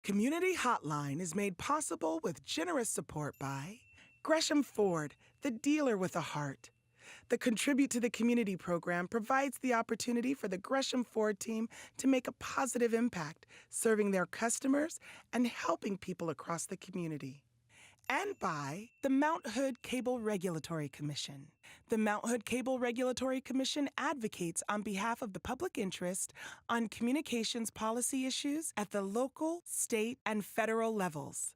Community Hotline is made possible with generous support by Gresham Ford, the dealer with a heart. The Contribute to the Community program provides the opportunity for the Gresham Ford team to make a positive impact, serving their customers and helping people across the community. And by the Mount Hood Cable Regulatory Commission. The Mount Hood Cable Regulatory Commission advocates on behalf of the public interest on communications policy issues at the local, state, and federal levels.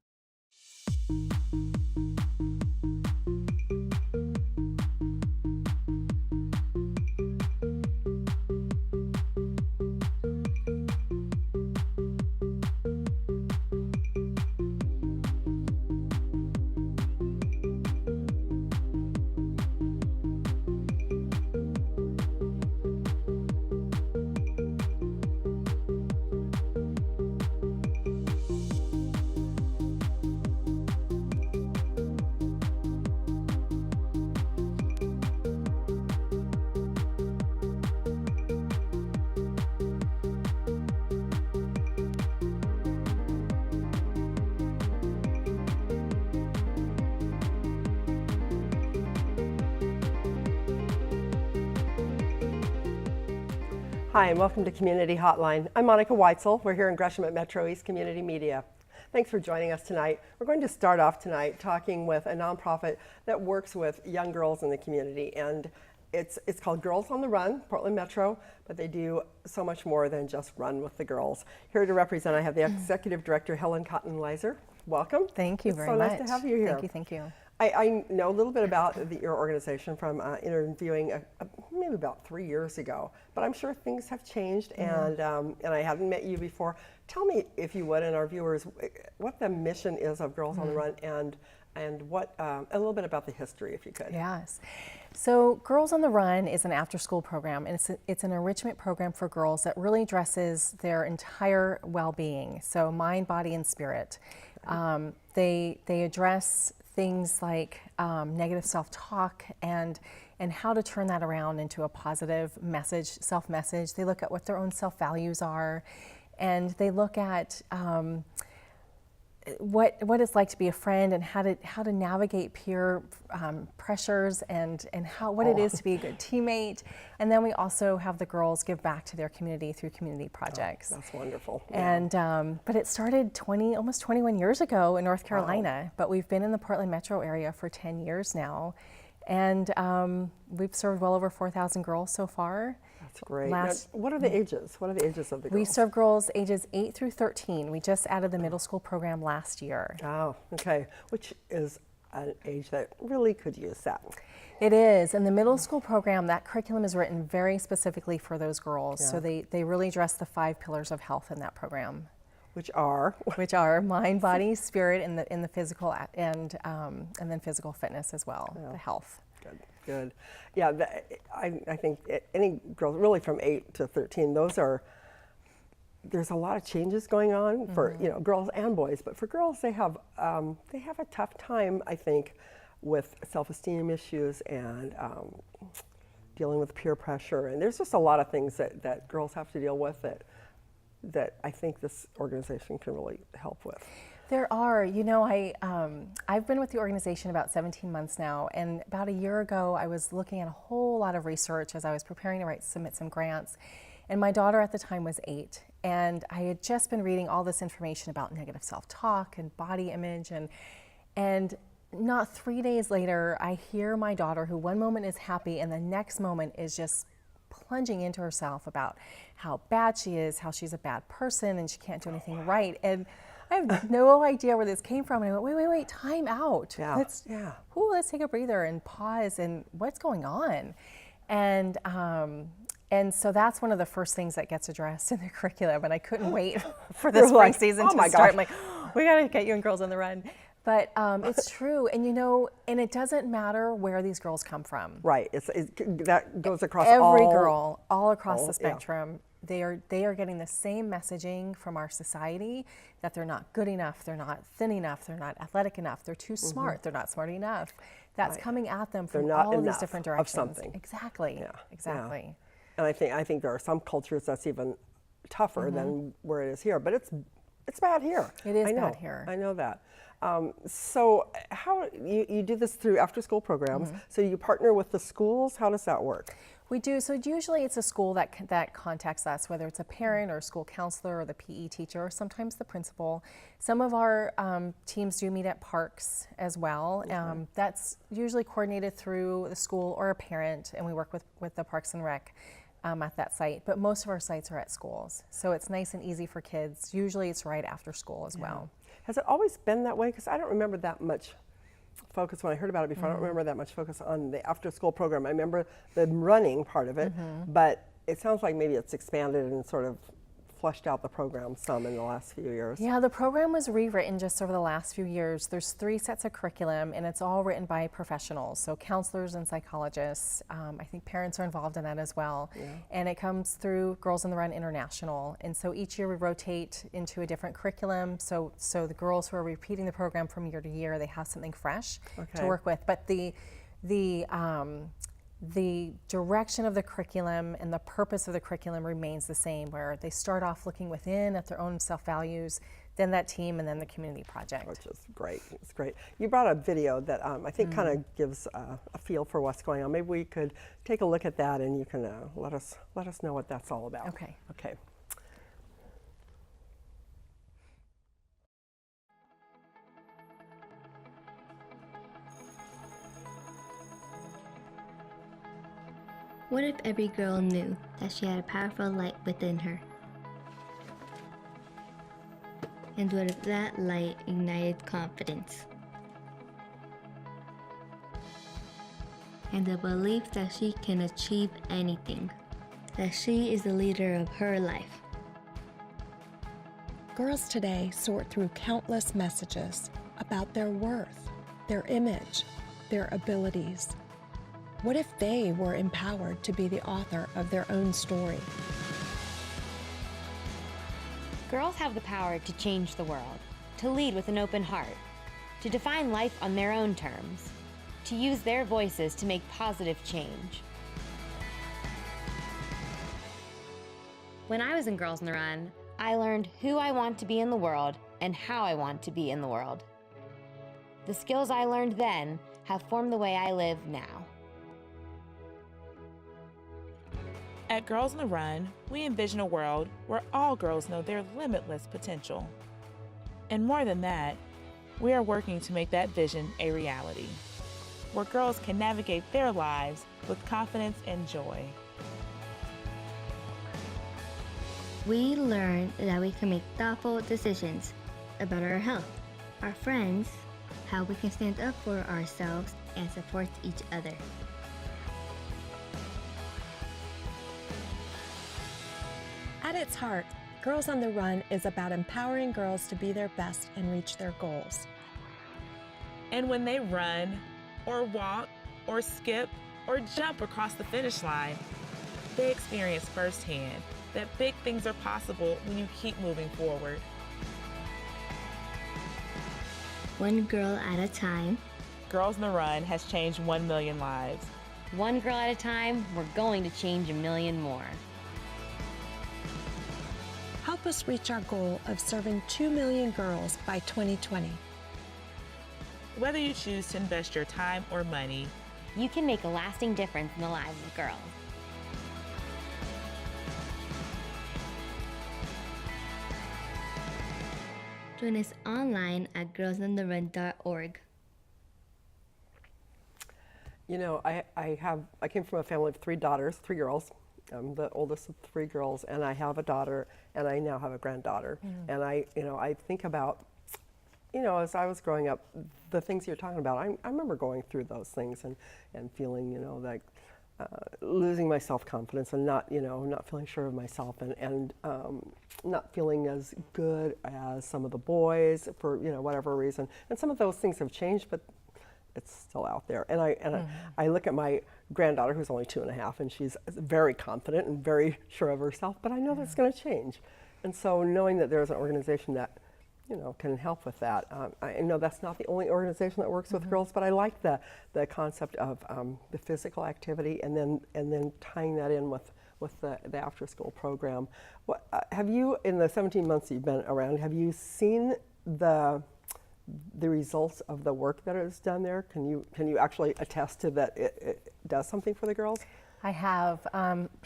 Hi, and welcome to Community Hotline. I'm Monica Weitzel. We're here in Gresham at MetroEast Community Media. Thanks for joining us tonight. We're going to start off tonight talking with a nonprofit that works with young girls in the community, and it's called Girls on the Run, Portland Metro, but they do so much more than just run with the girls. Here to represent, I have the Executive Director, Helen Cotton-Leiser. Welcome. Thank you very much. It's so nice to have you here. Thank you. I know a little bit about your organization from interviewing maybe about 3 years ago, but I'm sure things have changed, and I haven't met you before. Tell me, if you would, and our viewers, what the mission is of Girls on the Run, and what a little bit about the history, if you could. Yes. So Girls on the Run is an after-school program, and it's an enrichment program for girls that really addresses their entire well-being, so mind, body, and spirit. They address things like negative self-talk and how to turn that around into a positive message, self-message. They look at what their own self-values are, and they look at what it's like to be a friend and how to navigate peer pressures and what it is to be a good teammate. And then we also have the girls give back to their community through community projects. Oh, that's wonderful. And but it started almost 21 years ago in North Carolina, but we've been in the Portland metro area for 10 years now. And we've served well over 4,000 girls so far. That's great. Now, what are the ages? What are the ages of the girls? We serve girls ages 8 through 13. We just added the middle school program last year. Oh, okay. Which is an age that really could use that. It is. In the middle school program, that curriculum is written very specifically for those girls. Yeah. So they really address the 5 pillars of health in that program. Which are mind, body, spirit, and the physical, and then physical fitness as well, the health. Good. Yeah, I think any girls, really from 8 to 13, there's a lot of changes going on for girls and boys. But for girls, they have a tough time, I think, with self-esteem issues and dealing with peer pressure. And there's just a lot of things that girls have to deal with that I think this organization can really help with. There are. I've been with the organization about 17 months now, and about a year ago I was looking at a whole lot of research as I was preparing to submit some grants, and my daughter at the time was 8, and I had just been reading all this information about negative self-talk and body image, and not 3 days later I hear my daughter, who one moment is happy and the next moment is just plunging into herself about how bad she is, how she's a bad person and she can't do anything right. And I have no idea where this came from. And I went, wait, time out. Yeah. Let's take a breather and pause and what's going on? And so that's one of the first things that gets addressed in the curriculum. And I couldn't wait for this spring season to start. I'm like, we got to get you in Girls on the Run. But it's true, and and it doesn't matter where these girls come from. Right, that goes across every girl, all across the spectrum. Yeah. They are getting the same messaging from our society that they're not good enough, they're not thin enough, they're not athletic enough, they're too smart, they're not smart enough. That's coming at them from all of these different directions. Of something. Exactly. Yeah. Exactly. Yeah. And I think there are some cultures that's even tougher than where it is here, but it's it's bad here. It is I know, bad here. I know that. So how, you do this through after-school programs, so you partner with the schools? How does that work? We do. So usually it's a school that contacts us, whether it's a parent or a school counselor or the PE teacher or sometimes the principal. Some of our teams do meet at parks as well. Okay. That's usually coordinated through the school or a parent, and we work with the Parks and Rec at that site. But most of our sites are at schools, so it's nice and easy for kids. Usually it's right after school as well. Has it always been that way? Because I don't remember that much focus when I heard about it before. I don't remember that much focus on the after-school program. I remember the running part of it, but it sounds like maybe it's expanded and sort of fleshed out the program some in the last few years. Yeah, the program was rewritten just over the last few years. There's 3 sets of curriculum, and it's all written by professionals, so counselors and psychologists. I think parents are involved in that as well. Yeah. And it comes through Girls on the Run International. And so each year we rotate into a different curriculum. So the girls who are repeating the program from year to year, they have something fresh to work with. But the direction of the curriculum and the purpose of the curriculum remains the same, where they start off looking within at their own self-values, then that team, and then the community project. Which is great. It's great. You brought a video that I think kind of gives a feel for what's going on. Maybe we could take a look at that, and you can let us know what that's all about. Okay. Okay. What if every girl knew that she had a powerful light within her? And what if that light ignited confidence? And the belief that she can achieve anything, that she is the leader of her life. Girls today sort through countless messages about their worth, their image, their abilities. What if they were empowered to be the author of their own story? Girls have the power to change the world, to lead with an open heart, to define life on their own terms, to use their voices to make positive change. When I was in Girls on the Run, I learned who I want to be in the world and how I want to be in the world. The skills I learned then have formed the way I live now. At Girls on the Run, we envision a world where all girls know their limitless potential. And more than that, we are working to make that vision a reality, where girls can navigate their lives with confidence and joy. We learn that we can make thoughtful decisions about our health, our friends, how we can stand up for ourselves and support each other. At its heart, Girls on the Run is about empowering girls to be their best and reach their goals. And when they run, or walk, or skip, or jump across the finish line, they experience firsthand that big things are possible when you keep moving forward. One girl at a time. Girls on the Run has changed 1 million lives. One girl at a time, we're going to change 1 million more. Help us reach our goal of serving 2 million girls by 2020. Whether you choose to invest your time or money, You can make a lasting difference in the lives of girls. Join us online at girlsontherun.org. You know, I came from a family of 3 daughters, 3 girls. I'm the oldest of 3 girls, and I have a daughter, and I now have a granddaughter. And I think about, as I was growing up, the things you're talking about. I remember going through those things and feeling, like losing my self-confidence and not feeling sure of myself and not feeling as good as some of the boys for whatever reason. And some of those things have changed, but it's still out there. And I look at my granddaughter, who's only 2.5, and she's very confident and very sure of herself, but I know that's going to change. And so knowing that there's an organization that, can help with that. I know that's not the only organization that works with girls, but I like the concept of the physical activity and then tying that in with with the after-school program. What, have you, in the 17 months you've been around, have you seen the results of the work that is done there? Can you actually attest to that it does something for the girls? I have.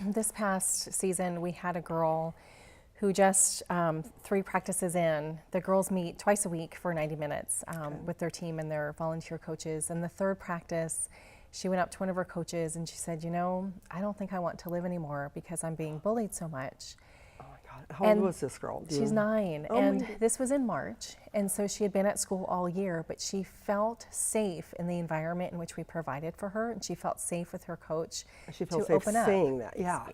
This past season, we had a girl who just 3 practices in, the girls meet twice a week for 90 minutes with their team and their volunteer coaches. And the 3rd practice, she went up to one of her coaches and she said, you know, I don't think I want to live anymore because I'm being bullied so much. Oh my God, how old was this girl? She's 9, and this was in March. And so she had been at school all year, but she felt safe in the environment in which we provided for her, and she felt safe with her coach. She felt to safe open up. saying that, yeah.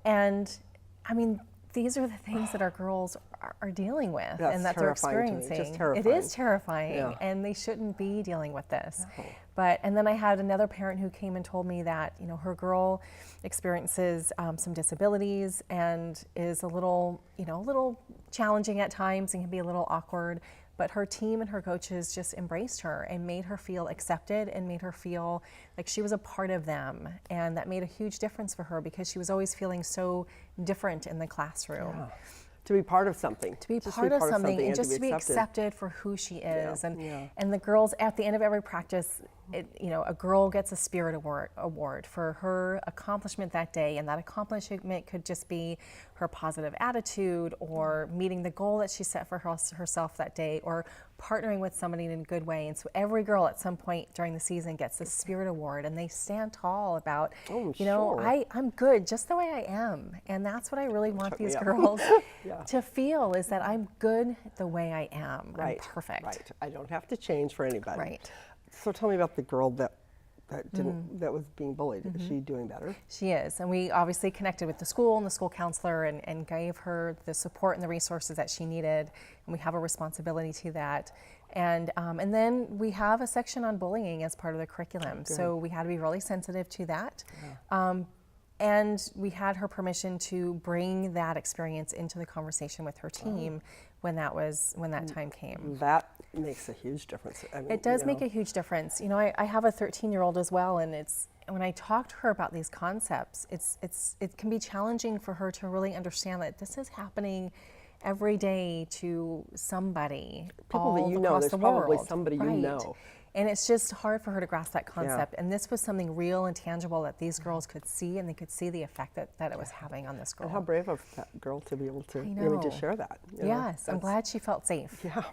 And I mean, these are the things that our girls are dealing with and that they're experiencing. Just terrifying. It is terrifying, Yeah. and they shouldn't be dealing with this. No. And then I had another parent who came and told me that, you know, her girl experiences some disabilities and is a little challenging at times and can be a little awkward. But her team and her coaches just embraced her and made her feel accepted and made her feel like she was a part of them. And that made a huge difference for her because she was always feeling so different in the classroom. Yeah. To be part of something. To be part of something and just to be accepted for who she is. Yeah. And the girls, at the end of every practice, a girl gets a spirit award for her accomplishment that day, and that accomplishment could just be her positive attitude or meeting the goal that she set for herself that day or partnering with somebody in a good way. And so every girl at some point during the season gets a spirit award, and they stand tall about, I'm good just the way I am. And that's what I really want these girls to feel, is that I'm good the way I am. I'm perfect. Right. I don't have to change for anybody. Right. So tell me about the girl that was being bullied. Is she doing better? She is, and we obviously connected with the school and the school counselor and gave her the support and the resources that she needed, and we have a responsibility to that. And then we have a section on bullying as part of the curriculum, so we had to be really sensitive to that. Yeah. And we had her permission to bring that experience into the conversation with her team when that time came. That makes a huge difference. I mean, it does make a huge difference. You know, I have a 13-year-old as well, and when I talk to her about these concepts, it can be challenging for her to really understand that this is happening every day to somebody. People that you know, there's probably somebody you know. And it's just hard for her to grasp that concept. And this was something real and tangible that these girls could see, and they could see the effect that it was having on this girl. And how brave of that girl to be able to really just share that. Yes, I'm glad she felt safe. Yeah,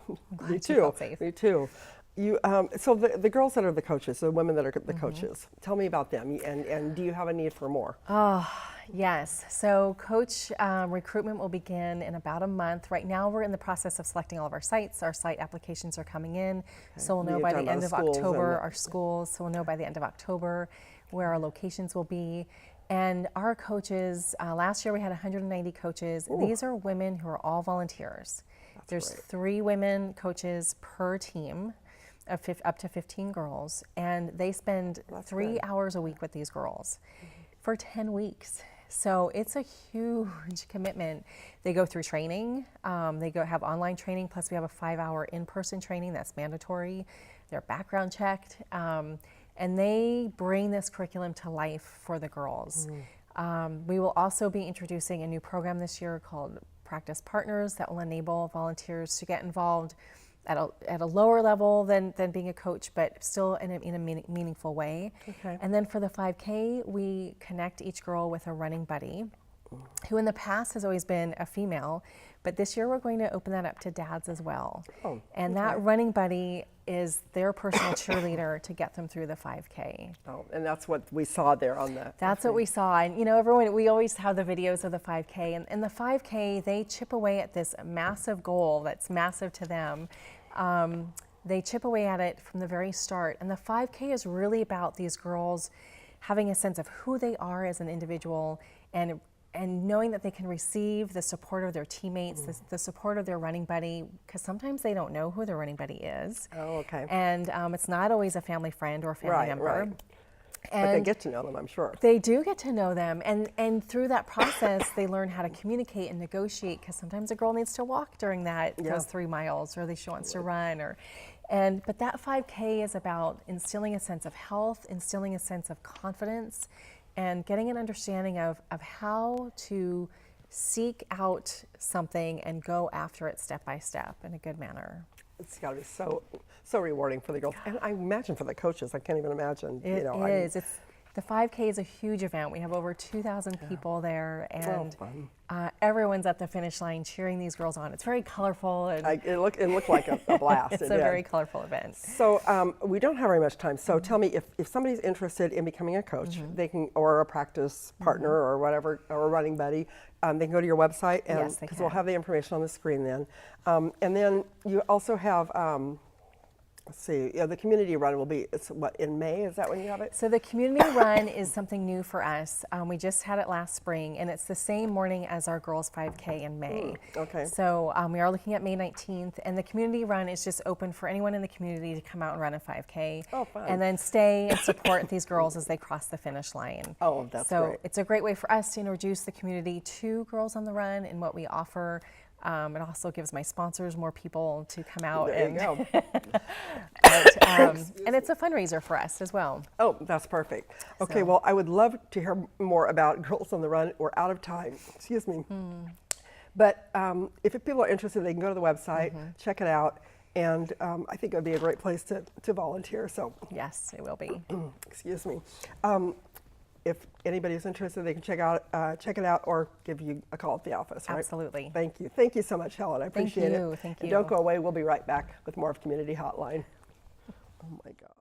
me too. Me too. You, so the girls that are the coaches, the women that are the coaches, tell me about them, and do you have a need for more? Yes, so coach recruitment will begin in about a month. Right now we're in the process of selecting all of our sites. Our site applications are coming in, so we'll know by the end of October, our schools, so we'll know by the end of October where our locations will be. And our coaches, last year we had 190 coaches. Ooh. These are women who are all volunteers. There's 3 women coaches per team, of up to 15 girls, and they spend 3 hours a week with these girls for 10 weeks. So it's a huge commitment. They go through training, they have online training, plus we have a 5-hour in-person training that's mandatory. They're background checked, and they bring this curriculum to life for the girls. We will also be introducing a new program this year called Practice Partners that will enable volunteers to get involved at a lower level than being a coach, but still in a meaningful way. Okay. And then for the 5K, we connect each girl with a running buddy, who in the past has always been a female, but this year we're going to open that up to dads as well. And that running buddy is their personal cheerleader to get them through the 5K. And that's what we saw there on the... That's what we saw. And you know, everyone, we always have the videos of the 5K, and the 5K, they chip away at this massive goal that's massive to them. They chip away at it from the very start. And the 5K is really about these girls having a sense of who they are as an individual and knowing that they can receive the support of their teammates, the support of their running buddy, because sometimes they don't know who their running buddy is. And it's not always a family friend or a family member. But they get to know them, I'm sure. They do get to know them, and through that process, they learn how to communicate and negotiate, because sometimes a girl needs to walk during those 3 miles, or she wants to run, but that 5K is about instilling a sense of health, instilling a sense of confidence, and getting an understanding of how to seek out something and go after it step by step in a good manner. It's got to be so rewarding for the girls, and I imagine for the coaches. I can't even imagine. It is. The 5K is a huge event. We have over 2,000 people there, and everyone's at the finish line cheering these girls on. It's very colorful. And it looked like a blast. It's a very colorful event. So we don't have very much time. So tell me, if somebody's interested in becoming a coach, they can, or a practice partner or whatever, or a running buddy, they can go to your website, and because we'll have the information on the screen then. And then you also have. Let's see, the community run will be, it's what, in May? Is that when you have it? So the community run is something new for us. We just had it last spring, and it's the same morning as our girls 5K in May. Okay. So we are looking at May 19th, and the community run is just open for anyone in the community to come out and run a 5K. Oh, fun. And then stay and support these girls as they cross the finish line. Oh, that's great. So it's a great way for us to introduce the community to Girls on the Run and what we offer. It also gives my sponsors more people to come out. There you go. And it's a fundraiser for us as well. Oh, that's perfect. Okay, So- well, I would love to hear more about Girls on the Run. We're out of time. Excuse me. But if people are interested, they can go to the website, check it out, and I think it would be a great place to volunteer. So, Yes, it will be. excuse me. If anybody's interested, they can check it out, or give you a call at the office. Right? Absolutely. Thank you. Thank you so much, Helen. I Thank appreciate you. it. Thank And you. don't go away. We'll be right back with more of Community Hotline. Oh my God.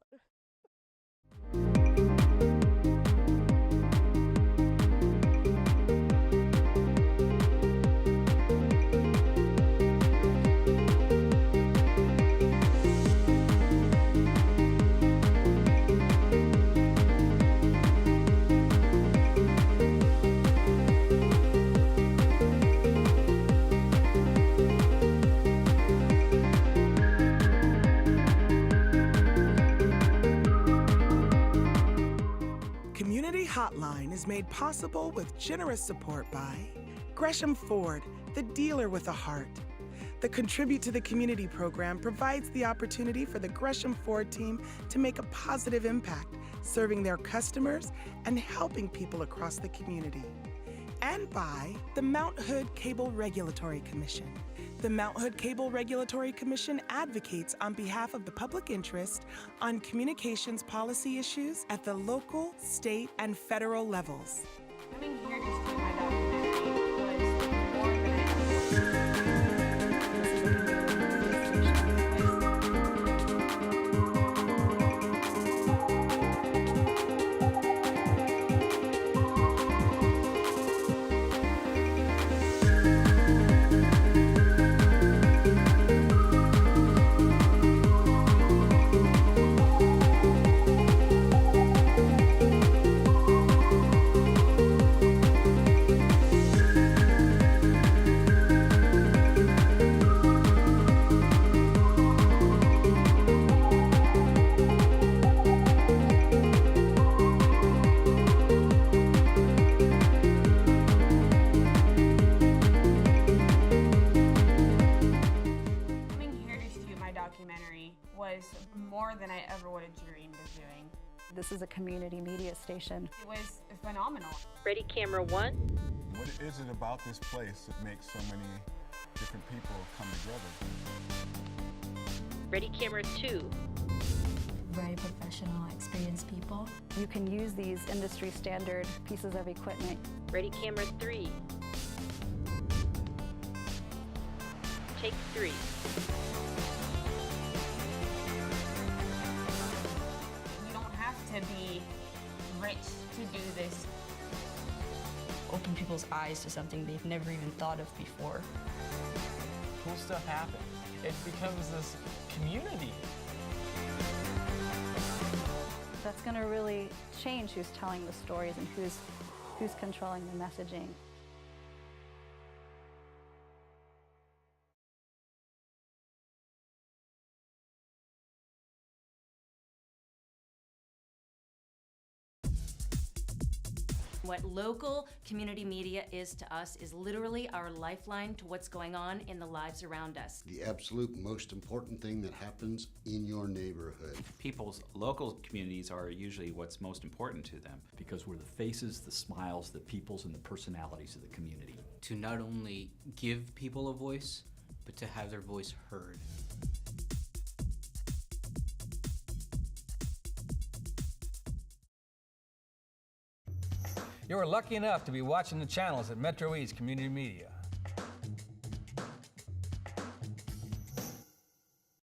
Community Hotline is made possible with generous support by Gresham Ford, the dealer with a heart. The Contribute to the Community program provides the opportunity for the Gresham Ford team to make a positive impact, serving their customers and helping people across the community. And by the Mount Hood Cable Regulatory Commission. The Mount Hood Cable Regulatory Commission advocates on behalf of the public interest on communications policy issues at the local, state, and federal levels. Coming here to see my documentary was more than I was more than I ever would have dreamed of doing. This is a community media station. It was phenomenal. Ready, camera one. What is it about this place that makes so many different people come together? Ready, camera two. Very professional, experienced people. You can use these industry standard pieces of equipment. Ready, camera three. Take three. You don't have to be rich to do this. Open people's eyes to something they've never even thought of before. Cool stuff happens. It becomes this community. That's going to really change who's telling the stories and who's controlling the messaging. What local community media is to us is literally our lifeline to what's going on in the lives around us. The absolute most important thing that happens in your neighborhood. People's local communities are usually what's most important to them. Because we're the faces, the smiles, the peoples, and the personalities of the community. To not only give people a voice, but to have their voice heard. You're lucky enough to be watching the channels at MetroEast Community Media.